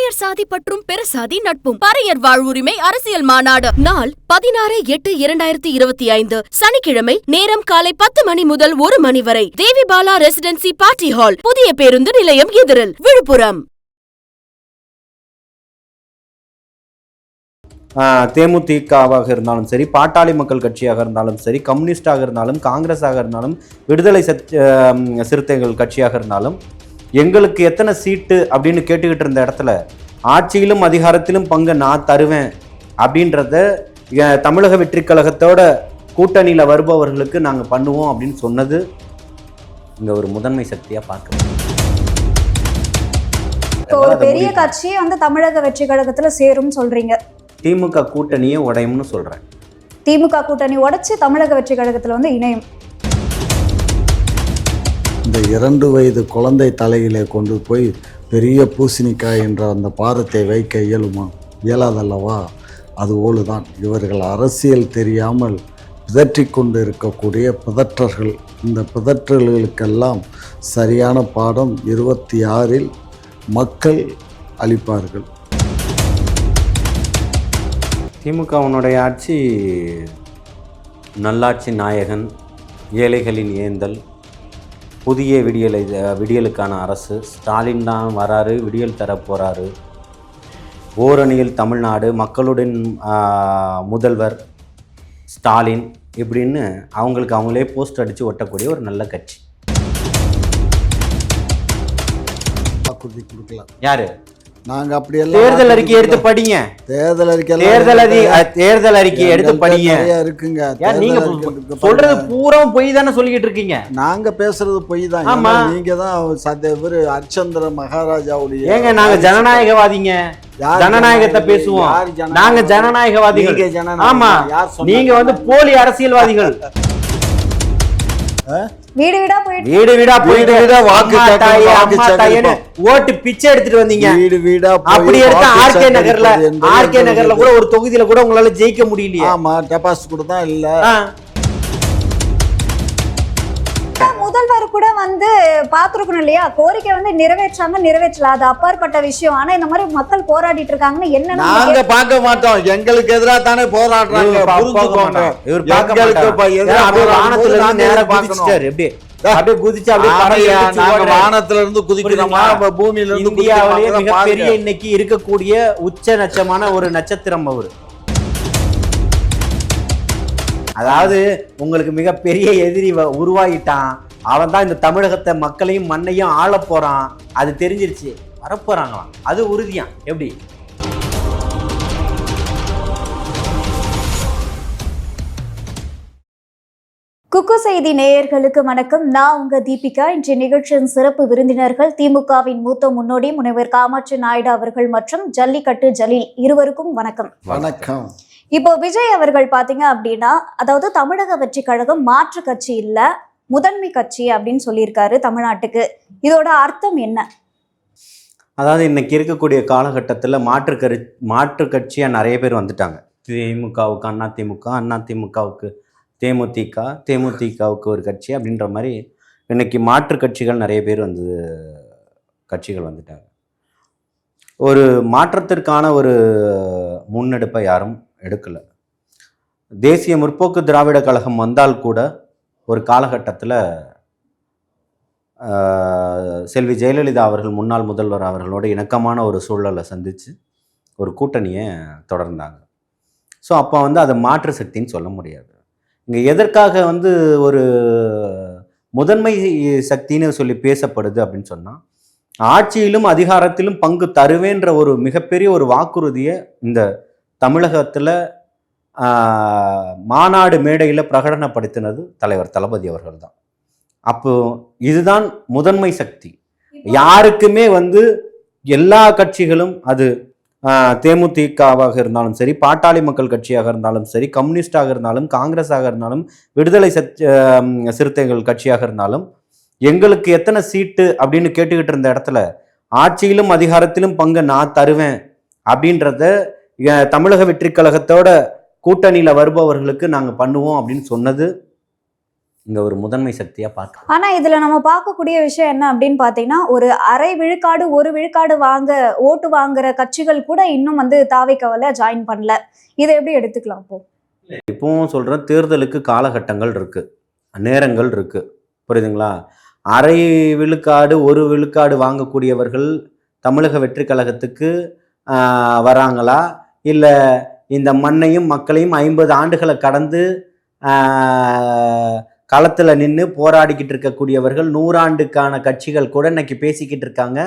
உயர் சாதி பற்றும் பெருசாதி நட்பும் பறையர் வாழ்வுரிமை அரசியல் மாநாடு நாள் 16/8/2025 சனிக்கிழமை. நேரம் காலை 10 மணி முதல் 1 மணி வரை. தேவி பாலா ரெசிடென்சி பார்ட்டி ஹால், புதிய பேருந்து நிலையம் எதிரில், விழுப்புரம். தேமுதிகவாக இருந்தாலும் சரி, பாட்டாளி மக்கள் கட்சியாக இருந்தாலும் சரி, கம்யூனிஸ்டாக இருந்தாலும், காங்கிரஸாக இருந்தாலும், விடுதலை சிறுத்தைகள் கட்சியாக இருந்தாலும், எங்களுக்கு எத்தனை சீட்டு அப்படின்னு கேட்டுக்கிட்டு இருந்த இடத்துல ஆட்சியிலும் அதிகாரத்திலும் பங்கு நான் தருவேன் அப்படின்றத தமிழக வெற்றி கழகத்தோட கூட்டணியில் வருபவர்களுக்கு நாங்கள் பண்ணுவோம் அப்படின்னு சொன்னது இங்கே ஒரு முதன்மை சக்தியாக பார்க்கணும். ஒரு பெரிய கட்சியே தமிழக வெற்றி கழகத்தில் சேரும் சொல்றீங்க. திமுக கூட்டணியை உடையும்னு சொல்றேன். திமுக கூட்டணி உடைச்சு தமிழக வெற்றி கழகத்தில் இணையும். இந்த 2 வயது குழந்தை தலையிலே கொண்டு போய் பெரிய பூசணிக்காய் என்ற அந்த பாரத்தை வைக்க இயலாதல்லவா? அதுபோலுதான் இவர்கள் அரசியல் தெரியாமல் பிதற்றி கொண்டு இருக்கக்கூடிய பிதற்றர்கள். இந்த பிதற்றல்களுக்கெல்லாம் சரியான பாடம் 26-இல் மக்கள் அளிப்பார்கள். திமுகவினுடைய ஆட்சி நல்லாட்சி நாயகன், ஏழைகளின் ஏந்தல், புதிய விடியலுக்கான அரசு. ஸ்டாலின் தான் வராரு, விடியல் தர போகிறாரு. ஓரணியில் தமிழ்நாடு, மக்களுடன் முதல்வர் ஸ்டாலின் இப்படின்னு அவங்களுக்கு அவங்களே போஸ்ட் அடித்து ஒட்டக்கூடிய ஒரு நல்ல கட்சி. வாக்குறுதி கொடுக்கலாம். யாரு? நாங்க அப்படியெல்லாம் தேர்தல் அறிக்கை எடுத்து படிங்க. தேர்தல் அறிக்கை எடுத்து படிங்க. இருக்குங்க. நீங்க சொல்றது பூரா பொய் தானே சொல்லிட்டு இருக்கீங்க. நாங்க பேசுறது பொய் தான். நீங்க தான் அரிச்சந்திர மகாராஜாவுடைய. ஏங்க நாங்க ஜனநாயகவாதிங்க, ஜனநாயகத்தை பேசுவோம். நாங்க ஜனநாயகவாதிகள். ஆமா, நீங்க போலி அரசியல்வாதிகள். வீடு வீடா போயிட்டு ஓட்டு பிச்சை எடுத்துட்டு வந்தீங்க. வீடா அப்படி எடுத்தா ஆர்கே நகர்ல கூட ஒரு தொகுதியில கூட உங்களால ஜெயிக்க முடியலையே. ஆமா, டெபாசிட் கூட தான் இல்ல. முதல்வர் கூட பாத்துருக்கணும் இல்லையா? கோரிக்கை நிறைவேற்றல, அது அப்பாற்பட்ட விஷயம். ஆனா இந்த மாதிரி மக்கள் போராடிட்டு இருக்காங்கன்னு என்ன நாங்க பார்க்க மாட்டோம். எங்களுக்கு எதிராக தானே போராடுறாங்க. வானத்துல இருந்து குதிக்கிறோமா, பூமியில இருந்து? இந்தியாவிலேயே மிகப்பெரிய இன்னைக்கு இருக்கக்கூடிய உச்ச நட்சமான ஒரு நட்சத்திரம் அவரு. அதாவது உங்களுக்கு மிகப்பெரிய எதிரி உருவாகிட்டான். அவன் தான் இந்த தமிழகத்தை, மக்களையும் மண்ணையும் ஆள போறான். அது தெரிஞ்சிருச்சு, வரப்போறாங்களாம். அது உறுதியா? எப்படி? குக்கு செய்தி நேயர்களுக்கு வணக்கம். நான் உங்க தீபிகா. இன்றைய நிகழ்ச்சியின் சிறப்பு விருந்தினர்கள் திமுகவின் மூத்த முன்னோடி முனைவர் காமாட்சி நாயுடு அவர்கள் மற்றும் ஜல்லிக்கட்டு ஜலீல். இருவருக்கும் வணக்கம். வணக்கம். இப்போ விஜய் அவர்கள் பாத்தீங்க அப்படின்னா, அதாவது தமிழக வெற்றி கழகம் மாற்று கட்சி இல்ல, முதன்மை கட்சி அப்படின்னு சொல்லியிருக்காரு தமிழ்நாட்டுக்கு. இதோட அர்த்தம் என்ன? அதாவது இன்னைக்கு இருக்கக்கூடிய காலகட்டத்தில் மாற்று கட்சியாக நிறைய பேர் வந்துட்டாங்க. திமுகவுக்கு அதிமுக, அதிமுகவுக்கு தேமுதிக, தேமுதிகவுக்கு ஒரு கட்சி அப்படின்ற மாதிரி இன்னைக்கு மாற்று கட்சிகள் நிறைய பேர் கட்சிகள் வந்துட்டாங்க. ஒரு மாற்றத்திற்கான ஒரு முன்னெடுப்பை யாரும் எடுக்கலை. தேசிய முற்போக்கு திராவிட கழகம் வந்தால் கூட ஒரு காலகட்டத்தில் செல்வி ஜெயலலிதா அவர்கள், முன்னாள் முதல்வர் அவர்களோட இணக்கமான ஒரு சூழலை சந்தித்து ஒரு கூட்டணியை தொடர்ந்தாங்க. ஸோ அப்போ அதை மாற்று சக்தின்னு சொல்ல முடியாது. இங்கே எதற்காக ஒரு முதன்மை சக்தின்னு சொல்லி பேசப்படுது அப்படின்னு சொன்னால், ஆட்சியிலும் அதிகாரத்திலும் பங்கு தருவேன்ற ஒரு மிகப்பெரிய ஒரு வாக்குறுதியை இந்த தமிழகத்தில் மாநாடு மேடையில் பிரகடனப்படுத்தினது தலைவர் தளபதி அவர்கள் தான். அப்போ இதுதான் முதன்மை சக்தி. யாருக்குமே எல்லா கட்சிகளும், அது தேமுதிகவாக இருந்தாலும் சரி, பாட்டாளி மக்கள் கட்சியாக இருந்தாலும் சரி, கம்யூனிஸ்டாக இருந்தாலும், காங்கிரஸாக இருந்தாலும், விடுதலை சிறுத்தைகள் கட்சியாக இருந்தாலும், எங்களுக்கு எத்தனை சீட்டு அப்படின்னு கேட்டுக்கிட்டு இருந்த இடத்துல ஆட்சியிலும் அதிகாரத்திலும் பங்கு நான் தருவேன் அப்படின்றத தமிழக வெற்றி கழகத்தோட கூட்டணியில் வருபவர்களுக்கு நாங்கள் பண்ணுவோம் அப்படின்னு சொன்னது இங்க ஒரு முதன்மை சக்தியா பார்க்க. ஆனா இதுல நம்ம பார்க்கக்கூடிய விஷயம் என்ன அப்படின்னு பாத்தீங்கன்னா, ஒரு அரை விழுக்காடு 1 விழுக்காடு ஓட்டு வாங்குற கட்சிகள் கூட இன்னும் வந்து தாவேக்காவுல ஜாயின் பண்ணல. இதை எப்படி எடுத்துக்கலாம் அப்போ? இப்பவும் சொல்றேன், தேர்தலுக்கு காலகட்டங்கள் இருக்கு, நேரங்கள் இருக்கு, புரியுதுங்களா? அரை விழுக்காடு 1 விழுக்காடு வாங்கக்கூடியவர்கள் தமிழக வெற்றி கழகத்துக்கு வராங்களா, இல்லை இந்த மண்ணையும் மக்களையும் 50 ஆண்டுகளை கடந்து களத்தில் நின்று போராடிக்கிட்டு இருக்கக்கூடியவர்கள் 100 ஆண்டுக்கான கட்சிகள் கூட இன்னைக்கு பேசிக்கிட்டு இருக்காங்க,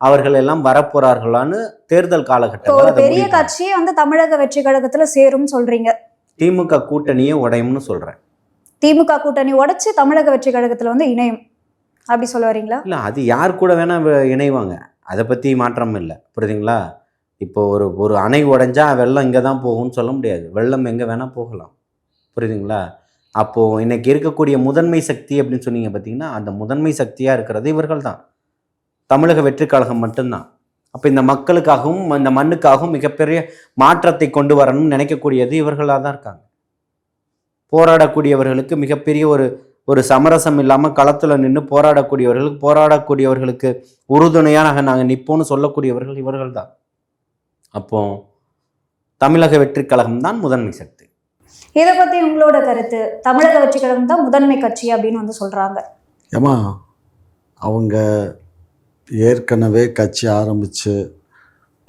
அவர்கள் எல்லாம் வரப்போறார்களான்னு தேர்தல் காலகட்டம். ஒரு பெரிய கட்சியே வந்து தமிழக வெற்றி கழகத்துல சேரும் சொல்றீங்க. திமுக கூட்டணியே உடையும்னு சொல்றேன். திமுக கூட்டணி உடைச்சு தமிழக வெற்றி கழகத்துல வந்து இணையும் அப்படி சொல்ல வரீங்களா? இல்லை, அது யார் கூட வேணா இணைவாங்க, அதை பற்றி மாற்றம் இல்லை, புரியுதுங்களா? இப்போ ஒரு அணை உடைஞ்சா வெள்ளம் இங்கே தான் போகும்னு சொல்ல முடியாது, வெள்ளம் எங்கே வேணால் போகலாம், புரியுதுங்களா? அப்போது இன்னைக்கு இருக்கக்கூடிய முதன்மை சக்தி அப்படின்னு சொன்னீங்க பார்த்தீங்கன்னா, அந்த முதன்மை சக்தியாக இருக்கிறது இவர்கள் தான், தமிழக வெற்றி கழகம் மட்டும்தான். அப்போ இந்த மக்களுக்காகவும் இந்த மண்ணுக்காகவும் மிகப்பெரிய மாற்றத்தை கொண்டு வரணும்னு நினைக்கக்கூடியது இவர்களாக தான் இருக்காங்க. போராடக்கூடியவர்களுக்கு மிகப்பெரிய ஒரு சமரசம் இல்லாமல் களத்தில் நின்று போராடக்கூடியவர்களுக்கு உறுதுணையாக நாங்கள் நிற்போன்னு சொல்லக்கூடியவர்கள் இவர்கள் தான். அப்போ தமிழக வெற்றி கழகம் தான் முதன்மை சக்தி. இதை பற்றி உங்களோட கருத்து? தமிழக வெற்றி கழகம் தான் முதன்மை கட்சி அப்படின்னு வந்து சொல்கிறாங்க. ஏமா அவங்க ஏற்கனவே கட்சி ஆரம்பித்து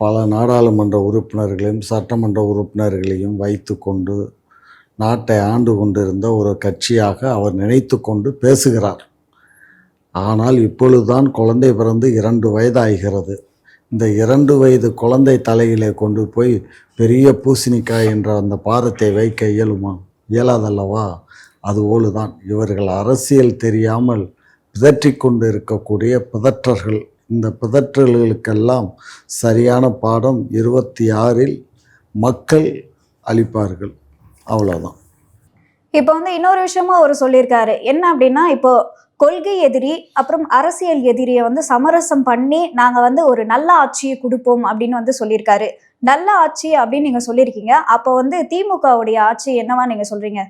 பல நாடாளுமன்ற உறுப்பினர்களையும் சட்டமன்ற உறுப்பினர்களையும் வைத்து கொண்டு நாட்டை ஆண்டு கொண்டிருந்த ஒரு கட்சியாக அவர் நினைத்து கொண்டு பேசுகிறார். ஆனால் இப்பொழுதுதான் குழந்தை பிறந்து 2 வயதாகிறது. இந்த 2 வயது குழந்தை தலையிலே கொண்டு போய் பெரிய பூசணிக்காய் என்ற அந்த பாரத்தை வைக்க இயலுமா? இயலாதல்லவா? அதுபோல தான் இவர்கள் அரசியல் தெரியாமல் பிதற்றி கொண்டு இருக்கக்கூடிய பிதற்றர்கள். இந்த பிதற்றல்களுக்கெல்லாம் சரியான பாடம் 26 மக்கள் அளிப்பார்கள், அவ்வளோதான். இப்போ வந்து இன்னொரு விஷயமா அவர் சொல்லியிருக்காரு, என்ன அப்படின்னா, இப்போ கொள்கை எதிரி அப்புறம் அரசியல் எதிரியை வந்து சமரசம் பண்ணி நாங்கள் வந்து ஒரு நல்ல ஆட்சியை கொடுப்போம் அப்படின்னு வந்து சொல்லியிருக்காரு. நல்ல ஆட்சி அப்படின்னு நீங்கள் சொல்லியிருக்கீங்க, அப்போ வந்து திமுகவுடைய ஆட்சி என்னவா நீங்கள் சொல்கிறீங்க?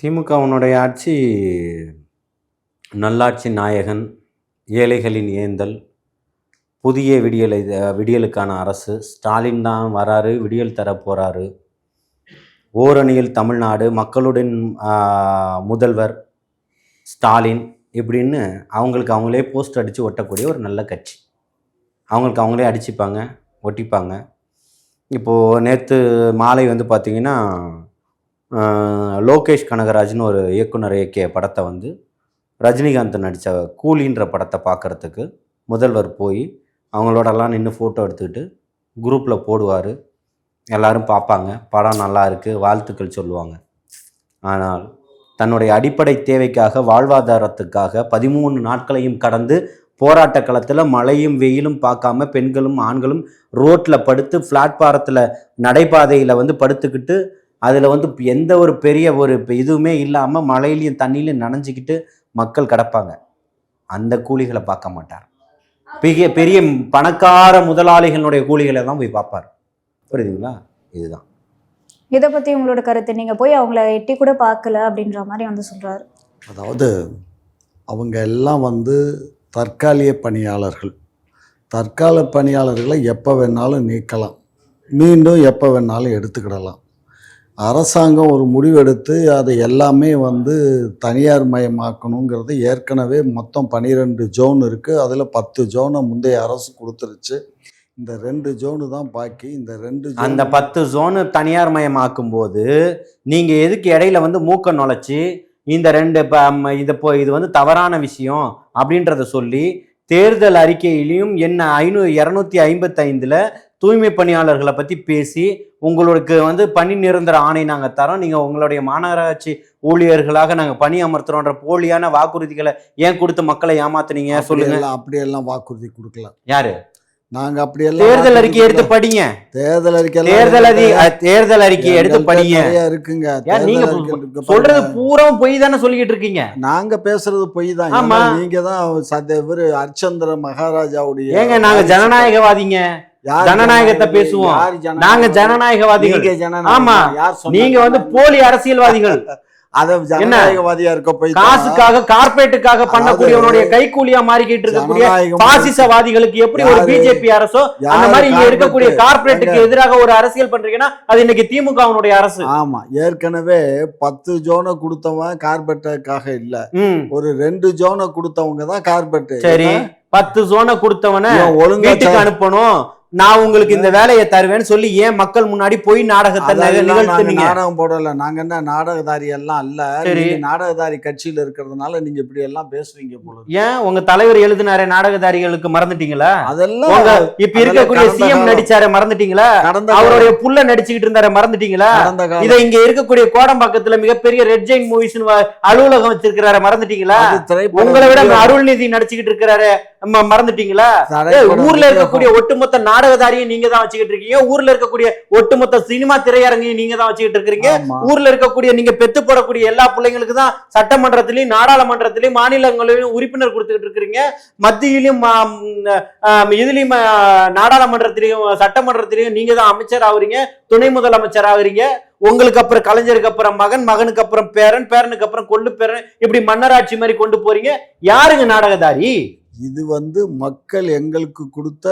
திமுகவுடைய ஆட்சி நல்லாட்சி நாயகன், ஏழைகளின் ஏந்தல், புதிய விடியலுக்கான அரசு. ஸ்டாலின் தான் வராரு, விடியல் தர போகிறாரு. ஓரணியில் தமிழ்நாடு, மக்களுடன் முதல்வர் ஸ்டாலின், இப்படின்னு அவங்களுக்கு அவங்களே போஸ்ட் அடித்து ஒட்டக்கூடிய ஒரு நல்ல கட்சி. அவங்களுக்கு அவங்களே அடிச்சுப்பாங்க, ஒட்டிப்பாங்க. இப்போது நேற்று மாலை வந்து பார்த்திங்கன்னா, லோகேஷ் கனகராஜ்னு ஒரு இயக்குனர் இயக்கிய படத்தை வந்து ரஜினிகாந்த் நடித்த கூலின்ற படத்தை பார்க்குறதுக்கு முதல்வர் போய் அவங்களோடலாம் நின்று ஃபோட்டோ எடுத்துக்கிட்டு குரூப்பில் போடுவார். எல்லோரும் பார்ப்பாங்க, படம் நல்லா இருக்குது, வாழ்த்துக்கள் சொல்லுவாங்க. ஆனால் தன்னுடைய அடிப்படை தேவைக்காக, வாழ்வாதாரத்துக்காக 13 நாட்களையும் கடந்து போராட்ட களத்தில் மழையும் வெயிலும் பார்க்காம பெண்களும் ஆண்களும் ரோட்டில் படுத்து பிளாட்பாரத்தில் நடைபாதையில் வந்து படுத்துக்கிட்டு அதில் வந்து எந்த ஒரு பெரிய இதுவுமே இல்லாமல் மழையிலையும் தண்ணியிலையும் நனைஞ்சிக்கிட்டு மக்கள் கிடப்பாங்க. அந்த கூலிகளை பார்க்க மாட்டார். பெரிய பணக்கார முதலாளிகளுடைய கூலிகளை தான் போய் பார்ப்பார். புரியுதுங்களா? இதுதான். இதை பற்றி உங்களோட கருத்து? நீங்கள் போய் அவங்கள எட்டி கூட பார்க்கல அப்படின்ற மாதிரி வந்து சொல்கிறாரு. அதாவது அவங்க எல்லாம் வந்து தற்காலிக பணியாளர்கள். தற்கால பணியாளர்களை எப்போ வேணாலும் நீக்கலாம், மீண்டும் எப்போ வேணாலும் எடுத்துக்கிடலாம். அரசாங்கம் ஒரு முடிவெடுத்து அதை எல்லாமே வந்து தனியார் மயமாக்கணுங்கிறது ஏற்கனவே மொத்தம் 12 ஜோன் இருக்குது. அதில் 10 ஜோனை முந்தைய அரசு கொடுத்துருச்சு. இந்த 2 ஜோனு தான் பாக்கி. இந்த 2 அந்த 10 ஜோனு தனியார் மயமாக்கும் போது நீங்கள் எதுக்கு இடையில வந்து மூக்க நுழைச்சி இந்த 2 இது வந்து தவறான விஷயம் அப்படின்றத சொல்லி தேர்தல் அறிக்கையிலையும் என்ன 255 தூய்மை பணியாளர்களை பற்றி பேசி உங்களுக்கு வந்து பணி நிரந்தர ஆணை நாங்கள் தரோம், நீங்கள் உங்களுடைய மாநகராட்சி ஊழியர்களாக நாங்கள் பணி அமர்த்துறோன்ற போலியான வாக்குறுதிகளை ஏன் கொடுத்து மக்களை ஏமாத்துனீங்க சொல்லுங்க. அப்படியெல்லாம் வாக்குறுதி கொடுக்கலாம். யாரு? நாங்க அப்படியெல்லாம் தேர்தல் அறிக்கை எடுத்து படிங்க. தேர்தல் அறிக்கை எடுத்து படிங்க. இருக்குங்க. நீங்க சொல்றது பூரா பொய் தானே சொல்லிட்டு இருக்கீங்க. நாங்க பேசுறது பொய் தான். நீங்க தான் இவரு அர்ச்சந்திர மகாராஜாவுடைய. ஏங்க நாங்க ஜனநாயகவாதிங்க, ஜனநாயகத்தை பேசுவோம். நாங்க ஜனநாயகவாதிகள். ஆமா, நீங்க வந்து போலி அரசியல்வாதிகள். அத ஜனநாயகவாதியா இருக்க போய் காசுக்காக கார்பரேட்டுக்காக பண்ணக்கூடியவனுடைய கைக்கூலியா மாறிக்கிட்டு இருக்கக்கூடிய பாசிசவாதிகளுக்கு எப்படி ஒரு பிஜேபி அரசோ அந்த மாதிரி இங்க இருக்கக்கூடிய கார்பரேட்டுக்கு எதிராக ஒரு அரசியல் பண்றீங்கன்னா அது இன்னைக்கு திமுகவுடைய அரசு. ஆமா, ஏற்கனவே 10 ஜோனை கொடுத்தவன் கார்பரேட்டுக்காக இல்ல, ஒரு 2 ஜோனை கொடுத்தவங்க தான் கார்பரேட். சரி, 10 ஜோனை கொடுத்தவன வீட்டுக்கு அனுப்பணும், நான் உங்களுக்கு இந்த வேலையை தருவேன்னு சொல்லி ஏன் மக்கள் முன்னாடி போய் நாடகத்தை நிகழ்த்துனீங்க? நாடகம் போடல, நாங்க என்ன நாடகதாரி எல்லாம் அல்ல. நீங்க நாடகதாரி கட்சியில இருக்கிறதுனால நீங்க இப்படி எல்லாம் பேசுவீங்க போல. ஏன் உங்க தலைவர் எழுதினாரே நாடகதாரிகளுக்கு மறந்துட்டீங்களா? அதெல்லாம் இப்ப இருக்கக்கூடிய சிஎம் நடிச்சார மறந்துட்டீங்களா? அவருடைய புள்ள நடிச்சுக்கிட்டு இருந்தார மறந்துட்டீங்களா? இத இங்க இருக்கக்கூடிய கோடம்பாக்கத்துல மிகப்பெரிய ரெட் ஜெயின் மூவிஸ் அலுவலகம் வச்சிருக்கிறார மறந்துட்டீங்களா? உங்களை விட அருள்நிதி நடிச்சுக்கிட்டு இருக்கிறாரு மறந்துட்டீங்களா? ஊர்ல இருக்கக்கூடிய ஒட்டுமொத்த நாடகதாரியும் நீங்க தான் வச்சுக்கிட்டு இருக்கீங்க, ஊர்ல இருக்கக்கூடிய ஒட்டுமொத்த சினிமா திரையரங்கையும் நீங்க தான் வச்சுக்கிட்டு இருக்கீங்க, ஊர்ல இருக்கக்கூடிய நீங்க பெத்து போடக்கூடிய எல்லா பிள்ளைங்களுக்கு தான் சட்டமன்றத்திலையும் நாடாளுமன்றத்திலையும் மாநிலங்களிலும் உறுப்பினர் கொடுத்துக்கிட்டு இருக்கிறீங்க, மத்தியிலும் இதுலயும் நாடாளுமன்றத்திலையும் சட்டமன்றத்திலையும் நீங்க தான் அமைச்சர் ஆகுறீங்க, துணை முதலமைச்சர் ஆகுறீங்க. உங்களுக்கு அப்புறம் கலைஞருக்கு அப்புறம் மகன், மகனுக்கு அப்புறம் பேரன், பேரனுக்கு அப்புறம் கொள்ளு பேரன், இப்படி மன்னராட்சி மாதிரி கொண்டு போறீங்க. யாருங்க நாடகதாரி? இது மக்கள் எங்களுக்கு கொடுத்த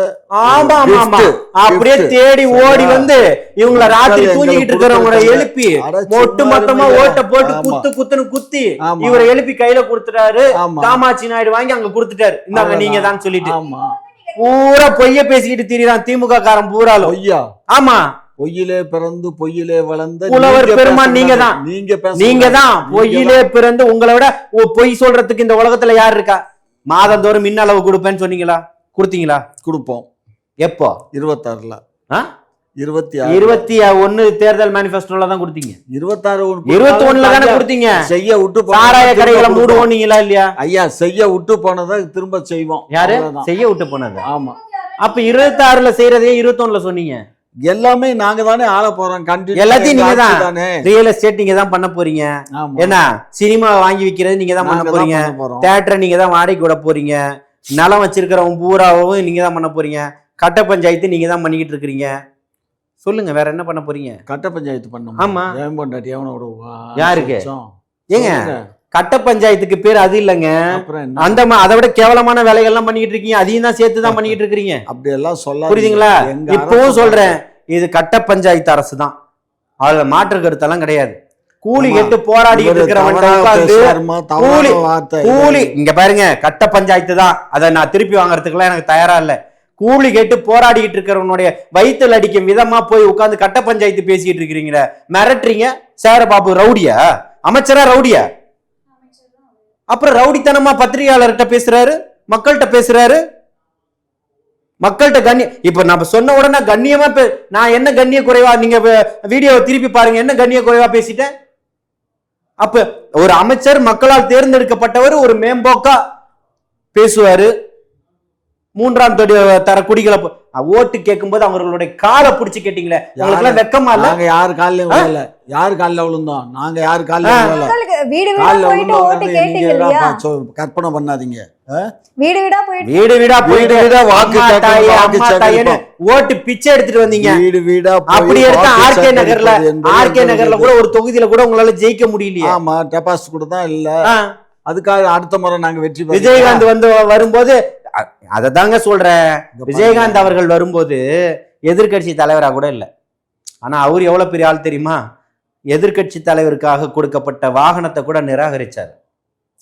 அப்படியே தேடி ஓடி வந்து இவங்களை ராத்திரி தூங்கிட்டு இருக்கிறவங்கள எழுப்பி ஒட்டு மொத்தமா ஓட்ட போட்டு குத்து குத்துன்னு குத்தி இவரை எழுப்பி கையில கொடுத்துட்டாரு. காமாட்சி நாயுடு வாங்கி அங்க கொடுத்துட்டாரு, இந்தாங்க நீங்க தான் சொல்லிட்டு பூரா பொய்ய பேசிக்கிட்டு திரியான் திமுக காரன் பூராலும். பொய்யா? ஆமா, பொய்யிலே பிறந்து பொய்யிலே வளர்ந்த புலவர் பெருமான் நீங்க தான். நீங்க தான் பொய்யிலே பிறந்து. உங்களை விட பொய் சொல்றதுக்கு இந்த உலகத்துல யார் இருக்கா? மாதந்தோறும் மின் அளவு கொடுப்பேன்னு சொன்னீங்களா? கொடுத்தீங்களா? கொடுப்போம். எப்போ? 26ல 21 தேர்தல் மேனிஃபெஸ்டோல தான் கொடுத்தீங்க. 21ல தானே கொடுத்தீங்க. செய்ய விட்டு சாராய கடைகளை மூடுவோன்னீங்களா இல்லையா? ஐயா, செய்ய விட்டு போனதை திரும்ப செய்வோம். யாரு செய்ய விட்டு போனது? ஆமா. அப்ப 26ல செய்யறதே 21ல சொன்னீங்க. எல்லாமே நாங்க தானே ஆள போறோம். எல்லாத்தையும் நீங்க தான். ரியல் எஸ்டேட் நீங்க தான் பண்ண போறீங்க. என்ன சினிமா வாங்கி விக்கிறது நீங்க தான் பண்ண போறீங்க. தியேட்டரை நீங்க தான் வாடகைக்கு விட போறீங்க. நிலம் வச்சிருக்கிறவங்க பூராவும் நீங்க தான் பண்ண போறீங்க. கட்ட பஞ்சாயத்து நீங்க தான் பண்ணிக்கிட்டு இருக்கிறீங்க. சொல்லுங்க, வேற என்ன பண்ண போறீங்க? கட்ட பஞ்சாயத்து பண்ணணும். ஆமா. யாருக்கு? ஏங்க கட்ட பஞ்சாயத்துக்கு பேர் அது இல்லங்க. அந்த அதை விட கேவலமான வேலைகள்லாம் பண்ணிக்கிட்டு இருக்கீங்க. அதையும் தான் சேர்த்து தான் பண்ணிக்கிட்டு இருக்கீங்க. அப்படி எல்லாம் சொல்ல புரியுதுங்களா? இப்பவும் சொல்றேன், இது கட்ட பஞ்சாயத்து அரசு தான். அதுல மாற்று கருத்தெல்லாம் கிடையாது. கூலி கேட்டு போராடிட்டு இருக்கிறவன் கூலி இங்க பாருங்க, கட்ட பஞ்சாயத்து தான். அதை நான் திருப்பி வாங்கறதுக்குலாம் எனக்கு தயாரா இல்ல. கூலி கேட்டு போராடிக்கிட்டு இருக்கிறவனுடைய வயிற்றுல அடிக்கும் விதமா போய் உட்கார்ந்து கட்ட பஞ்சாயத்து பேசிட்டு இருக்கிறீங்க, மிரட்டுறீங்க. சேரபாபு ரவுடியா? அமைச்சரா ரவுடியா? அப்புறம் ரவுடித்தனமா பத்திரிகையாளர்கிட்ட பேசுறாரு, மக்கள்கிட்ட பேசுறாரு. மக்கள்கிட்ட கண்ணியம். இப்ப நம்ம சொன்ன உடனே கண்ணியமா நான் என்ன கண்ணிய குறைவா? நீங்க வீடியோவை திருப்பி பாருங்க, என்ன கண்ணிய குறைவா பேசிட்டேன்? அப்ப ஒரு அமைச்சர் மக்களால் தேர்ந்தெடுக்கப்பட்டவர் ஒரு மேம்போக்கா பேசுவாரு. 3ஆம் தர குடிகளை ஓட்டு கேட்கும் போது அவங்களுடைய காலை பிடிச்சு கேட்டீங்களே, உங்களுக்கு எல்லாம் வெக்கமா இல்ல? நாங்க யாரு காலிலும் விழல, யாரு காலில விழுந்தோம்? நாங்க யாரு காலில விழல. கற்பனை பண்ணாதீங்க. வீடு வீடா போயிட்டு வாக்கு ஓட்டு பிச்சை எடுத்துட்டு வந்தீங்க. வீடு வீடா அப்படி எடுத்தா ஆர்கே நகர்ல கூட ஒரு தொகுதியில கூட உங்களால ஜெயிக்க முடியலையே. ஆமா, டெபாசிட் கூட தான் இல்ல. அதுக்காக அடுத்த முறை நாங்க வெற்றி விஜயகாந்த் வரும்போது அதை தாங்க சொல்றேன். விஜயகாந்த் அவர்கள் வரும்போது எதிர்கட்சி தலைவரா கூட இல்லை. ஆனா அவர் எவ்வளவு பெரிய ஆள் தெரியுமா? எதிர்கட்சி தலைவருக்காக கொடுக்கப்பட்ட வாகனத்தை கூட நிராகரிச்சார்.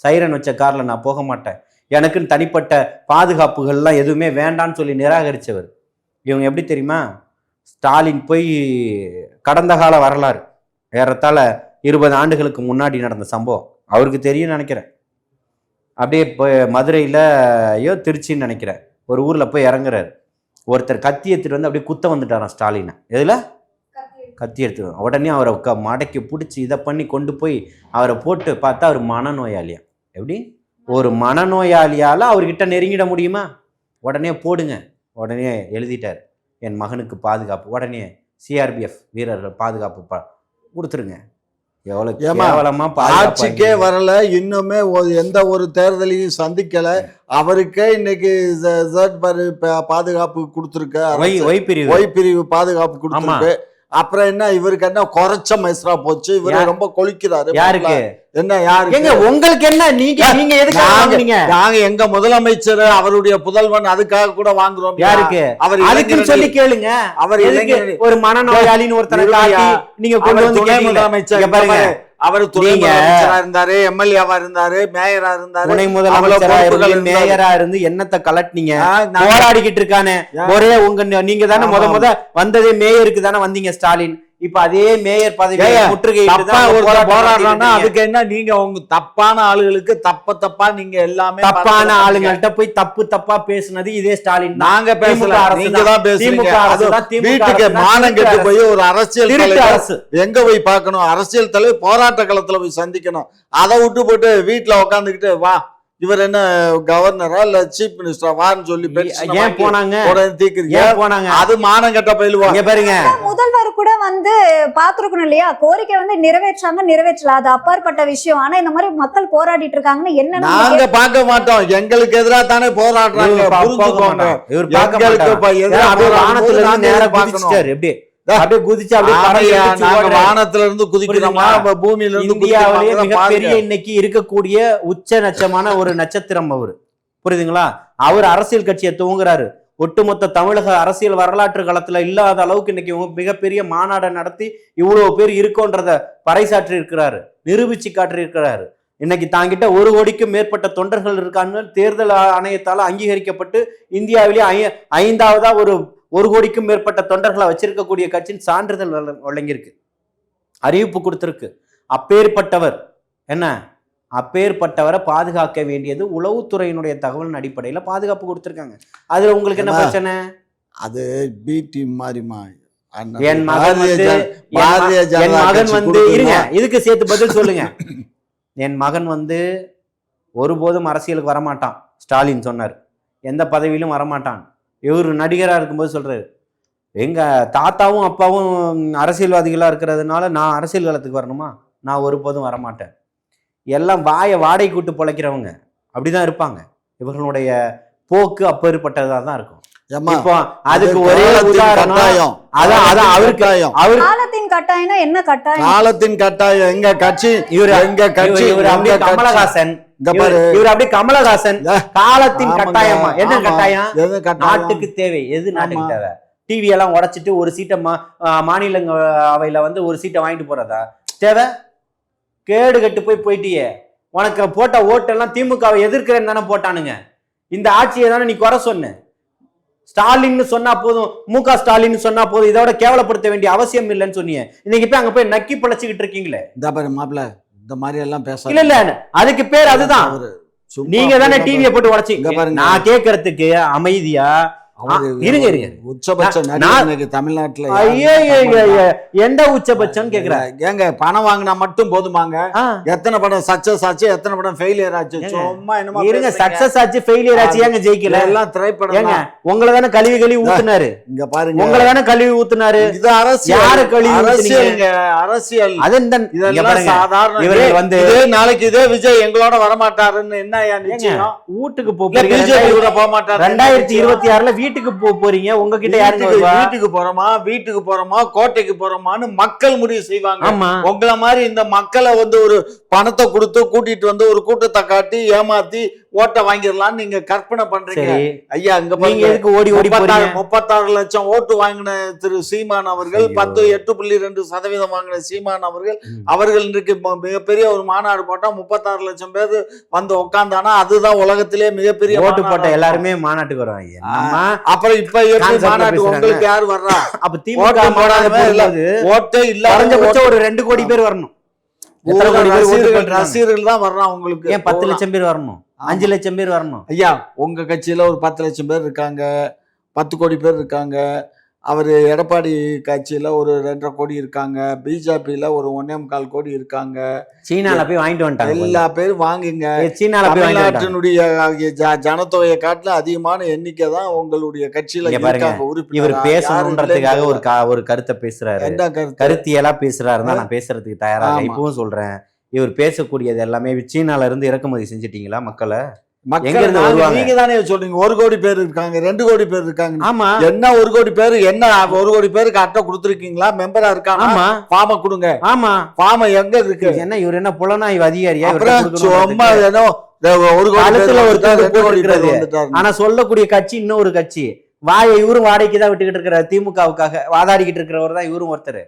சைரன் வச்ச கார்ல நான் போக மாட்டேன், எனக்குன்னு தனிப்பட்ட பாதுகாப்புகள்லாம் எதுவுமே வேண்டான்னு சொல்லி நிராகரிச்சவர். இவங்க எப்படி தெரியுமா? ஸ்டாலின் போய் கடந்த கால வரலாறு, ஏறத்தாழ 20 ஆண்டுகளுக்கு முன்னாடி நடந்த சம்பவம் அவருக்கு தெரியும் நினைக்கிறேன். அப்படியே இப்போ மதுரையிலையோ திருச்சின்னு நினைக்கிறேன், ஒரு ஊரில் போய் இறங்குறாரு. ஒருத்தர் கத்தி எடுத்துட்டு வந்து அப்படியே குத்த வந்துட்டாராம் ஸ்டாலினை. எதில்? கத்தி எடுத்துட்டு. உடனே அவரை மடக்கி பிடிச்சி இதை பண்ணி கொண்டு போய் அவரை போட்டு பார்த்தா அவர் மனநோயாளியா. எப்படி ஒரு மனநோயாளியால் அவர்கிட்ட நெருங்கிட முடியுமா? உடனே போடுங்க. உடனே எழுதிட்டார், என் மகனுக்கு பாதுகாப்பு. உடனே சிஆர்பிஎஃப் வீரர்கள் பாதுகாப்பு கொடுத்துருங்க. ஆட்சிக்கே வரல, இன்னுமே எந்த ஒரு தேர்தலையும் சந்திக்கல. அவருக்கே இன்னைக்கு பாதுகாப்பு கொடுத்துருக்கு, ஒய் பிரிவு பாதுகாப்பு கொடுத்துருக்கு. அப்புறம் என்ன இவருக்கு என்ன குறைச்ச மைசரா போச்சு, இவரு ரொம்ப கொலிக்கிறாரு. யாருக்கு என்ன யாருக்கு? எங்க உங்களுக்கு என்ன? நீங்க எதுக்காக வாங்குறீங்க? நாங்க எங்க முதலமைச்சர் அவருடைய புதல்வன் அதுக்காக கூட வாங்குறோம். யாருக்கு? அவர் அதுக்குன்னு சொல்லி கேளுங்க. அவர் ஒரு மனநோயாளின்னு ஒருத்தரை காட்டி நீங்க கொண்டு வந்து துணை முதலமைச்சர் பாருங்க. அவர் துணை முதலமைச்சரா இருந்தாரு, எம்எல்ஏவா இருந்தாரு, மேயரா இருந்தாரு, துணை முதலமைச்சரா இருந்து மேயரா இருந்து என்னத்தை கலட்டினீங்க? போராடிக்கிட்டு இருக்கானே ஒரே நீங்க தானே முத வந்ததே மேயருக்கு தானே வந்தீங்க ஸ்டாலின். இப்ப அதே மேயர் பதவி முற்றுகை போராடுறாங்கன்னா அதுக்கு என்ன? நீங்க உங்க தப்பான ஆளுகளுக்கு தப்பா நீங்க எல்லாமே தப்பான ஆளுங்கள்ட்ட போய் தப்பா பேசுனது இதே ஸ்டாலின். நாங்க பேசல, நீங்க தான் பேசுறீங்க. வீட்டுக்கு மானம் கெட்டு போய் ஒரு அரசியல் அரசு எங்க போய் பார்க்கணும்? அரசியல் தலைவர் போராட்ட களத்துல போய் சந்திக்கணும். அதை விட்டு போட்டு வீட்டுல உட்காந்துக்கிட்டு வா இவர் என்ன கவர்னரா இல்ல சீஃப் மினிஸ்டரா வான்னு சொல்லி ஏன் போனாங்க? அது மானம் கட்ட பயிலுவாங்க. பாருங்க, முதல்வர் கூட வந்து பாத்துருக்கணும் இல்லையா? கோரிக்கை வந்து நிறைவேற்றல, அது அப்பாற்பட்ட விஷயம். ஆனா இந்த மாதிரி மக்கள் போராடிட்டு இருக்காங்கன்னு என்ன நாங்க பார்க்க மாட்டோம். எங்களுக்கு எதிராக தானே போராடுறாங்க. புரிஞ்சுக்கோங்க, எங்களுக்கு எதிராக நேரா பார்க்கணும். எப்படி அப்படியே குதிச்சு அப்படியே வானத்துல இருந்து குதிக்கிறோமா பூமியில இருந்து? இந்தியாவிலேயே மிகப்பெரிய இன்னைக்கு இருக்கக்கூடிய உச்ச நட்சமான ஒரு நட்சத்திரம் அவரு. புரியுதுங்களா? அவர் அரசியல் கட்சியை துவங்குறாரு. ஒட்டுமொத்த தமிழக அரசியல் வரலாற்று களத்துல இல்லாத அளவுக்கு இன்னைக்கு மிகப்பெரிய மாநாடை நடத்தி இவ்வளவு பேர் இருக்கோன்றத பறைசாற்றி இருக்கிறாரு, நிரூபிச்சு காட்டி இருக்கிறாரு. இன்னைக்கு தாங்கிட்ட 1 கோடிக்கும் மேற்பட்ட தொண்டர்கள் இருக்காங்க. தேர்தல் ஆணையத்தால அங்கீகரிக்கப்பட்டு இந்தியாவிலேயே 5ஆவதா 1 கோடிக்கும் மேற்பட்ட தொண்டர்களை வச்சிருக்கக்கூடிய கட்சியின் சான்றிதழ் வழங்கியிருக்கு, அறிவிப்பு கொடுத்திருக்கு. அப்பேற்பட்டவரை பாதுகாக்க வேண்டியது உளவுத்துறையினுடைய தகவலின் அடிப்படையில பாதுகாப்பு கொடுத்திருக்காங்க. அதுல உங்களுக்கு என்ன பிரச்சனை? அது பிடி மாதிரிமா. என் மகன் வந்து இருங்க, இதுக்கு சேர்த்து பதில் சொல்லுங்க. என் மகன் வந்து ஒருபோதும் அரசியலுக்கு வரமாட்டான், ஸ்டாலின் சொன்னார். எந்த பதவியிலும் வரமாட்டான். இவர் நடிகராக இருக்கும்போது சொல்றாரு, எங்க தாத்தாவும் அப்பாவும் அரசியல்வாதிகளா இருக்கிறதுனால நான் அரசியல் காலத்துக்கு வரணுமா? நான் ஒருபோதும் வரமாட்டேன். எல்லாம் வாடகை கூட்டு பொழைக்கிறவங்க அப்படிதான் இருப்பாங்க. இவர்களுடைய போக்கு அப்பேற்பட்டதா தான் இருக்கும். இப்போ அதுக்கு ஒரே உதாரணம், காலத்தின் கட்டாயம். என்ன கட்டாயம்? காலத்தின் கட்டாயம். எங்க கட்சி கமலஹாசன், இவர் அப்படியே கமலஹாசன். காலத்தின் கட்டாயமா? என்ன கட்டாயம்? நாட்டுக்கு தேவை எது? நாட்டுக்கு தேவை டிவி எல்லாம் உடைச்சிட்டு ஒரு சீட்டை மாநிலங்களவையில வந்து ஒரு சீட்டை வாங்கிட்டு போறதா தேவை? கேடு கட்டு போயிட்டியே. உனக்கு போட்ட ஓட்டெல்லாம் திமுகவை எதிர்க்கிறேன்னு தானே போட்டானுங்க. இந்த ஆட்சியை தானே நீ குறை சொன்ன. ஸ்டாலின் சொன்னா போதும், முக ஸ்டாலின் சொன்னா போதும், இதோட கேவலப்படுத்த வேண்டிய அவசியம் இல்லைன்னு சொன்னீங்க. இன்னைக்கு போய் அங்க போய் நக்கி பழச்சிக்கிட்டு இருக்கீங்களே. இந்த பாரு மாப்பிள்ள, இந்த மாதிரி எல்லாம் பேச இல்ல அதுக்கு பேர் அதுதான். நீங்க தானே டிவியை போட்டு உடைச்சிங்க. நான் கேட்கறதுக்கு அமைதியா இருங்க. உச்சபட்ச தமிழ்நாட்டுல எந்த உச்சபட்சம் கேக்குறேன்? ஏங்க பணம் வாங்கினா மட்டும் போதுமாங்க? எத்தனை படம் சக்சஸ் ஆச்சு, எத்தனை படம் ஃபெயிலியர் ஆச்சு? சும்மா என்னமா இருங்க. சக்சஸ் ஆச்சு, ஃபெயிலியர் ஆச்சு, ஏங்க ஜெயிக்கல? எல்லாம் திரைப்படம். ஏங்க உங்களை தானே கழுவி ஊத்துனாரு. இங்க பாருங்க, உங்களை தானே கழுவி ஊத்துனாரு. இது அரசியல். யாரு கழுவி? அரசியல். இதெல்லாம் சாதாரண. இவர்கள் வந்து நாளைக்கு இதே விஜய் எங்களோட வரமாட்டாருன்னு என்ன நிச்சயம்? வீட்டுக்கு போக மாட்டாரு. 2026 வீட்டுக்கு போறீங்க. உங்ககிட்ட யாருங்க? வீட்டுக்கு போறோமா கோட்டைக்கு போறோமான்னு மக்கள் முடிவு செய்வாங்க. உங்களை மாதிரி இந்த மக்களை வந்து ஒரு பணத்தை கொடுத்து கூட்டிட்டு வந்து ஒரு கூட்டத்தை காட்டி ஏமாத்தி ஓட்ட வாங்கிடலாம்னு நீங்க கற்பனை பண்றீங்க. ஐயா இங்க நீங்க எதுக்கு ஓடி 36 லட்சம் ஓட்டு வாங்கின திரு சீமான் அவர்கள், 8.2% வாங்கின சீமான் அவர்கள் இன்றைக்கு மிகப்பெரிய ஒரு மாநாடு போட்டா 36 லட்சம் பேர் வந்து உட்கார்ந்தானா அதுதான் உலகத்திலே மிகப்பெரிய ஓட்டு போட்ட எல்லாருமே மாநாட்டுக்கு வருவாங்க. அப்புறம் இப்ப மாநாட்டுக்கு உங்களுக்கு யாரு வர்றா? அப்ப திமுக ஓட்டே இல்ல, ஒரு 2 கோடி பேர் வரணும். ரசிகர்கள் தான் வர்றான் உங்களுக்கு. ஏன் 10 லட்சம் பேர் வரணும்? 5 லட்சம் பேர் வரணும்? ஐயா உங்க கட்சியில ஒரு 10 லட்சம் பேர் இருக்காங்க, 10 கோடி பேர் இருக்காங்க. அவர் எடப்பாடி கட்சியில ஒரு 2.5 கோடி இருக்காங்க, பிஜேபியில ஒரு 1.25 கோடி இருக்காங்க. சீனால போய் வாங்கிட்டு வந்துட்டாங்க. எல்லா பேரும் வாங்குங்க. சீனால தமிழ்நாட்டினுடைய ஜனத்தொகையை காட்டில அதிகமான எண்ணிக்கை தான் உங்களுடைய கட்சியில இருக்காங்க. இவர் பேசணுன்றதுக்காக ஒரு கருத்தை பேசுறாரு, கருத்தியலா பேசுறாருன்னா நான் பேசுறதுக்கு தயாராக இப்பவும் சொல்றேன். இவர் பேசக்கூடியது எல்லாமே சீனால இருந்து இறக்குமதி செஞ்சிட்டீங்களா மக்களை? எங்க இருந்து மக்கள் வருவாங்க? நீங்க தானே சொல்றீங்க 1 கோடி பேர் இருக்காங்க, 2 கோடி பேர் இருக்காங்க. ஆமா என்ன 1 கோடி பேர், என்ன 1 கோடி பேருக்கு அட்டை கொடுத்துருக்கீங்களா? மெம்பரா இருக்காங்க. ஆமா ஃபார்மை கொடுங்க. ஆமா. ஃபார்மை எங்க இருக்கு? என்ன இவர் என்ன புலனாய்வு அதிகாரியா? அப்புறம் சும்மா ஏதோ 1 கோடி கழுத்துல பேர் ஒரு வந்துட்டா, துண்டு 2 கோடி பேர் போட்டுக்கிறது. வந்துட்டாரு. ஆனா சொல்லக்கூடிய கட்சி இன்னொரு கட்சி. இவரும் வாடகைக்கு தான் விட்டுக்கிட்டு இருக்கிறார். திமுகவுக்காக வாதாடிக்கிட்டு இருக்கிறவர் தான் இவரும் ஒருத்தர்.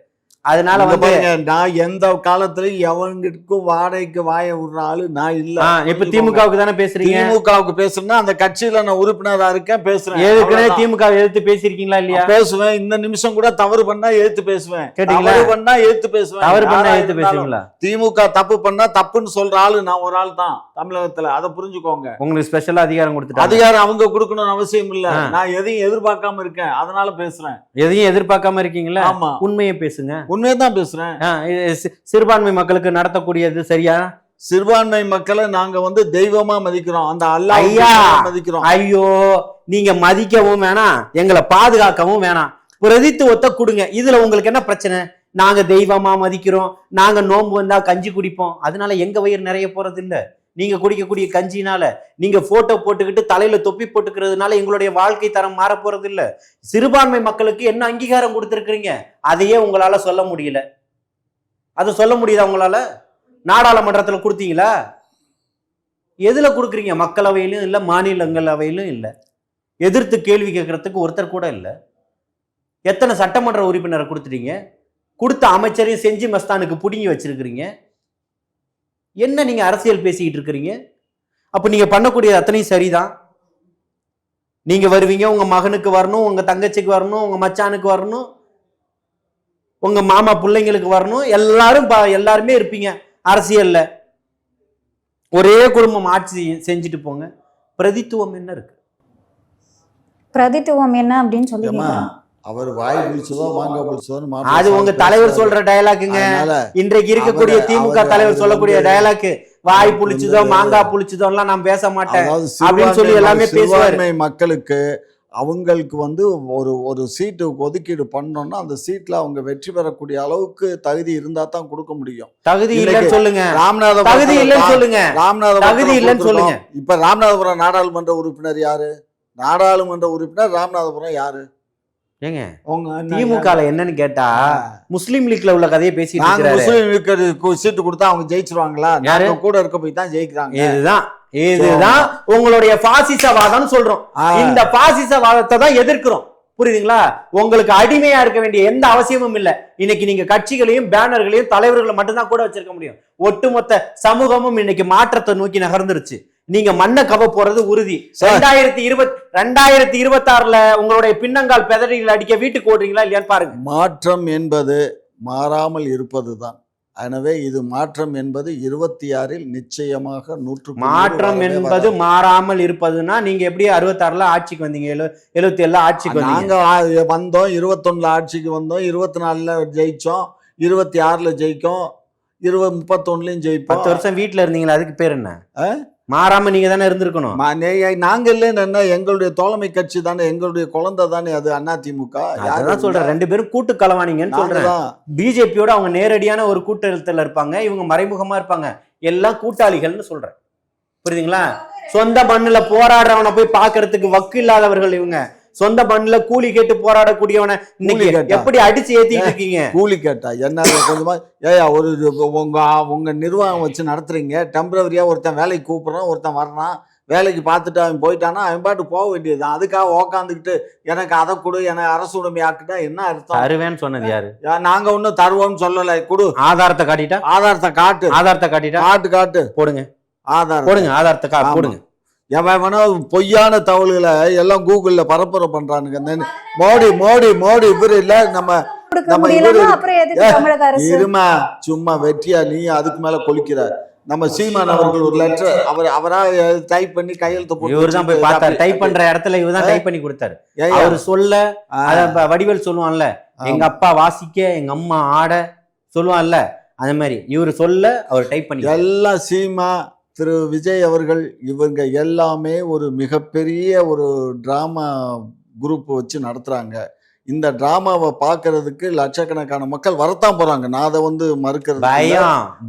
அதனால இங்க வந்து பாருங்க, நான் எந்த காலத்திலயும் எவங்கிட்டும் வாடகைக்கு வாய விடுற ஆளு நான் இல்ல. இப்ப திமுகவுக்கு தானே பேசுறீங்க. திமுகவுக்கு பேசுறேன்னா அந்த கட்சியில நான் உறுப்பினரா இருக்கேன், பேசுறேன். ஏற்கனவே அவ்வளவுதான். திமுக எதிர்த்து பேசிருக்கீங்களா இல்லையா? பேசுவேன். இந்த நிமிஷம் கூட தவறு பண்ணா எதிர்த்து பேசுவேன். கேட்டீங்களா? தவறு பண்ணா எதிர்த்து பேசுவேன். தவறு பண்ணா யாரா எதிர்த்து இருந்தாலும். பேசுவீங்களா? திமுக தப்பு பண்ணா தப்புன்னு சொல்ற ஆளு நான் ஒரு ஆள் தான் தமிழகத்துல. அதை புரிஞ்சுக்கோங்க. உங்களுக்கு ஸ்பெஷலா அதிகாரம் கொடுத்துட்டாங்க. அதிகாரம் அவங்க கொடுக்கணும்னு அவசியம் இல்ல. ஆ. நான் எதையும் எதிர்பார்க்காம இருக்கேன், அதனால பேசுறேன். எதையும் எதிர்பார்க்காம இருக்கீங்களா? ஆமா, உண்மையை பேசுங்க. உண்மையதான் பேசுறேன். இது சிறுபான்மை மக்களுக்கு நடத்தக்கூடியது சரியா? சிறுபான்மை மக்களை நாங்க வந்து தெய்வமா மதிக்கிறோம். அந்த அல்லாஹ் ஐயா, மதிக்கிறோம். ஐயோ, நீங்க மதிக்கவும் வேணாம், எங்களை பாதுகாக்கவும் வேணாம். பிரதித்துவத்தை கொடுங்க. இதுல உங்களுக்கு என்ன பிரச்சனை? நாங்க தெய்வமா மதிக்கிறோம், நாங்க நோன்பு வந்தா கஞ்சி குடிப்போம், அதனால எங்க வயிறு நிறைய போறது இல்ல. நீங்க குடிக்கக்கூடிய கஞ்சினால, நீங்க போட்டோ போட்டுக்கிட்டு தலையில தொப்பி போட்டுக்கிறதுனால எங்களுடைய வாழ்க்கை தரம் மாற போறது இல்ல. சிறுபான்மை மக்களுக்கு என்ன அங்கீகாரம் கொடுத்திருக்கிறீங்க, அதையே உங்களால சொல்ல முடியல. அதை சொல்ல முடியுதா உங்களால? நாடாளுமன்றத்துல கொடுத்தீங்களா? எதுல கொடுக்குறீங்க? மக்களவையிலும் இல்ல, மாநிலங்களவையிலும் இல்ல. எதிர்த்து கேள்வி கேட்கறதுக்கு ஒருத்தர் கூட இல்ல. எத்தனை சட்டமன்ற உறுப்பினரை கொடுத்துட்டீங்க? கொடுத்த அமைச்சரையும் செஞ்சு மஸ்தானுக்கு புடுங்கி வச்சிருக்கிறீங்க. என்ன நீங்க அரசியல் பேசிக்கிட்டு இருக்கிறீங்க? அப்ப நீங்க பண்ணக்கூடிய அத்தனையும் சரிதான். நீங்க வருவீங்க, உங்க மகனுக்கு வரணும், உங்க தங்கச்சிக்கு வரணும், உங்க மச்சானுக்கு வரணும், உங்க மாமா பிள்ளைங்களுக்கு வரணும், எல்லாருமே இருப்பீங்க அரசியல்ல. ஒரே குடும்பம் ஆட்சி செஞ்சுட்டு போங்க. பிரதித்துவம் என்ன இருக்கு? பிரதித்துவம் என்ன அப்படின்னு சொல்லி ஏம்மா, கேக்குறேன். அவர் வாய் புளிச்சதோ மாங்காய் புளிச்சதோ அது உங்க தலைவர் சொல்ற டயலாக்குங்க. இன்றைக்கு இருக்கக்கூடிய திமுக தலைவர் சொல்லக்கூடிய டயலாக், வாய் புளிச்சதோ மாங்காய் புளிச்சதோ எல்லாம் நான் பேச மாட்டேன் அப்படின்னு சொல்லி எல்லாமே பேசுவாரு. மக்களுக்கு அவங்களுக்கு வந்து ஒரு சீட்டு ஒதுக்கீடு பண்ணோம்னா அந்த சீட்ல அவங்க வெற்றி பெறக்கூடிய அளவுக்கு தகுதி இருந்தா தான் கொடுக்க முடியும். தகுதி இல்லைன்னு சொல்லுங்க. ராமநாதபுரம் தகுதி இல்லைன்னு சொல்லுங்க. ராமநாதபுரம் தகுதி இல்லைன்னு சொல்லுங்க. இப்ப ராமநாதபுரம் நாடாளுமன்ற உறுப்பினர் யாரு? நாடாளுமன்ற உறுப்பினர் ராமநாதபுரம் யாரு? ஏங்க, உங்க திமுக என்னன்னு கேட்டா முஸ்லீம் லீக்ல உள்ள கதையை பேசிட்டு நாங்க இருக்காரு. முஸ்லீம் லீக் சீட்டு கொடுத்தா அவங்க ஜெயிச்சிருவாங்களா? யாரு? நாங்க கூட இருக்க போய் தான் ஜெயிக்கிறாங்க. இதுதான் உங்களுடைய பாசிசவாதம் சொல்றோம். இந்த பாசிசவாதத்தை தான் எதிர்க்கிறோம். புரியுதுங்களா? உங்களுக்கு அடிமையா இருக்க வேண்டிய எந்த அவசியமும் இல்ல. இன்னைக்கு நீங்க கட்சிகளையும் பேனர்களையும் தலைவர்களை மட்டும்தான் கூட வச்சிருக்க முடியும். ஒட்டுமொத்த சமூகமும் இன்னைக்கு மாற்றத்தை நோக்கி நகர்ந்துருச்சு. நீங்க மண்ணை கவ போறது உறுதி. 2026 உங்களுடைய பின்னங்கால் பெதறிகள் அடிக்க வீட்டுக்கு ஓடுறீங்களா இல்லையான்னு பாருங்க. மாற்றம் என்பது மாறாமல் இருப்பதுதான். எனவே இது மாற்றம் என்பது 26 நிச்சயமாக 100 மாற்றம் என்பது மாறாமல் இருப்பதுன்னா நீங்க எப்படி 66 ஆட்சிக்கு வந்தீங்க, 77 ஆட்சிக்கு வந்தீங்க. நாங்க வந்தோம், 21 ஆட்சிக்கு வந்தோம், 24 ஜெயிச்சோம், 26 ஜெயிக்கும், 31 ஜெயிப்போம். 10 வருஷம் வீட்டுல இருந்தீங்களா? அதுக்கு பேர் என்ன? மாறாம நீங்க தானே இருந்திருக்கணும். நாங்க இல்லைன்னு எங்களுடைய தோழமை கட்சி தானே, எங்களுடைய குழந்தை தானே அது அதிமுக. அதான் சொல்றேன், 2 பேரும் கூட்டு களவானீங்கன்னு சொல்றேன். பிஜேபியோட அவங்க நேரடியான ஒரு கூட்டத்துல இருப்பாங்க, இவங்க மறைமுகமா இருப்பாங்க. எல்லாம் கூட்டாளிகள்னு சொல்றேன். புரியுதுங்களா? சொந்த மண்ணுல போராடுறவனை போய் பாக்குறதுக்கு வக்கு இல்லாதவர்கள் இவங்க. சொந்த மண்ணுல கூலி கேட்டு போராடக்கூடியவனை இன்னைக்கு எப்படி அடிச்சு ஏத்திட்டு இருக்கீங்க? கூலி கேட்டா என்ன கொஞ்சமா ஒரு உங்க நிர்வாகம் வச்சு நடத்துறீங்க. டெம்பரவரியா ஒருத்தன் வேலைக்கு கூப்பிடுறான், ஒருத்தன் வர்றான், வேலைக்கு பார்த்துட்டு அவன் போயிட்டானா அவன் பாட்டு போக வேண்டியதுதான். அதுக்காக உக்காந்துக்கிட்டு எனக்கு அதை கொடு, எனக்கு அரசு உடைமை ஆக்கிட்டா என்ன அர்த்தம்? தருவேன்னு சொன்னது யாரு? நாங்க ஒன்னும் தருவோம்னு சொல்லல. கொடு, ஆதாரத்தை காட்டிட்டா. ஆதாரத்தை காட்டு, ஆதாரத்தை காட்டிட்டா. காட்டு போடுங்க, ஆதாரம் போடுங்க, ஆதாரத்தை போடுங்க. எவனா பொய்யான தகவல்களை எல்லாம் கூகுள்ல பரப்புரை பண்றானுங்க. மோடி மோடி மோடி இவரு இல்ல நம்ம இருமா சும்மா வெற்றியா நீ அதுக்கு மேல கொலிக்கிற. நம்ம சீமான் அவர்கள் ஒரு லெட்டர் அவரா டைப் பண்ணி கையெழுத்து போட்டு இவர்தான் போய் பார்த்தாரு. டைப் பண்ற இடத்துல இவர்தான் டைப் பண்ணி கொடுத்தாரு. அவரு சொல்ல வடிவேல் சொல்லுவான்ல, எங்க அப்பா வாசிக்க எங்க அம்மா ஆட சொல்லுவான்ல, அந்த மாதிரி இவரு சொல்ல அவர் டைப் பண்ணி. எல்லாம் சீமா திரு விஜய் அவர்கள் இவங்க எல்லாமே ஒரு மிகப்பெரிய ஒரு டிராமா குரூப் வச்சு நடத்துறாங்க. இந்த டிராமாவை பார்க்கறதுக்கு லட்சக்கணக்கான மக்கள் வரத்தான் போறாங்க. நான் அதை வந்து மறுக்கிறது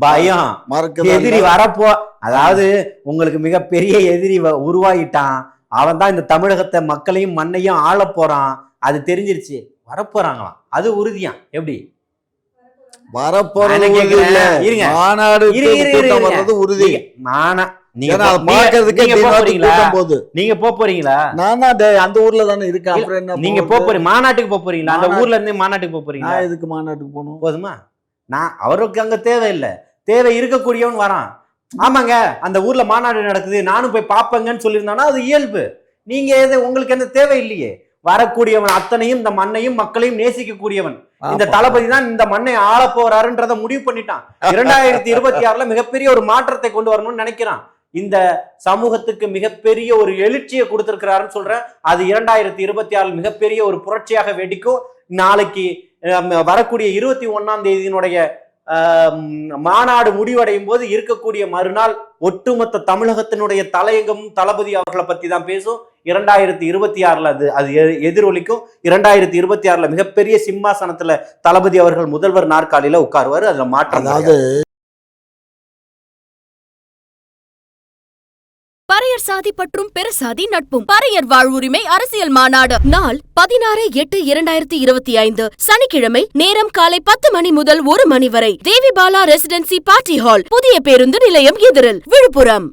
பயம் மறுக்கிறது எதிரி வரப்போ, அதாவது உங்களுக்கு மிகப்பெரிய எதிரி உருவாகிட்டான். அவன் தான் இந்த தமிழகத்தை மக்களையும் மண்ணையும் ஆள போறான். அது தெரிஞ்சிருச்சு, வரப்போறாங்களாம். அது உறுதியா? எப்படி வரப்போறது இருங்க, மாநாடு வர்றது உறுதி. நீங்க போறீங்களா? நான் அந்த ஊர்ல தானே இருக்கேன். அப்புறம் என்ன, நீங்க போறீங்க மாநாட்டுக்கு போறீங்களா? அந்த ஊர்ல இருந்து மாநாட்டுக்கு போறீங்களா? எதுக்கு மாநாட்டுக்கு போகணும்? போதுமா? நான் அவருக்கு அங்க தேவை இல்லை, தேவை இருக்கக்கூடியவன் வரான். ஆமாங்க, அந்த ஊர்ல மாநாடு நடக்குது, நானும் போய் பாப்பேங்கன்னு சொல்லியிருந்தானா அது இயல்பு. நீங்க உங்களுக்கு எந்த தேவை இல்லையே. வரக்கூடியவன் அத்தனையும் இந்த மண்ணையும் மக்களையும் நேசிக்கக்கூடியவன். இந்த தளபதி தான் இந்த மண்ணை ஆள போறாருன்றத முடிவு பண்ணிட்டான். 2026ல மிகப்பெரிய ஒரு மாற்றத்தை கொண்டு வரணும்னு நினைக்கிறான். இந்த சமூகத்துக்கு மிகப்பெரிய ஒரு எழுச்சியை கொடுத்திருக்கிறாருன்னு சொல்றேன். அது 2026 மிகப்பெரிய ஒரு புரட்சியாக வெடிக்கும். நாளைக்கு வரக்கூடிய 21ஆம் தேதியினுடைய மாநாடு முடிவடையும் போது இருக்கக்கூடிய மறுநாள் ஒட்டுமொத்த தமிழகத்தினுடைய தலையங்கமும் தளபதி அவர்களை பத்தி தான் பேசும். 2026ல அது எதிரொலிக்கும். 2026ல மிகப்பெரிய சிம்மாசனத்துல தளபதி அவர்கள் முதல்வர் நாற்காலியில உட்காருவாரு. அதுல மாற்றம். அதாவது பறையர் சாதி பற்றும் பெருசாதி நட்பும் பறையர் வாழ்வுரிமை அரசியல் மாநாடு நாள் 16/8/2025 சனிக்கிழமை. நேரம் காலை 10 மணி முதல் 1 மணி வரை. தேவி பாலா ரெசிடென்சி பார்ட்டி ஹால், புதிய பேருந்து நிலையம் எதிரில், விழுப்புரம்.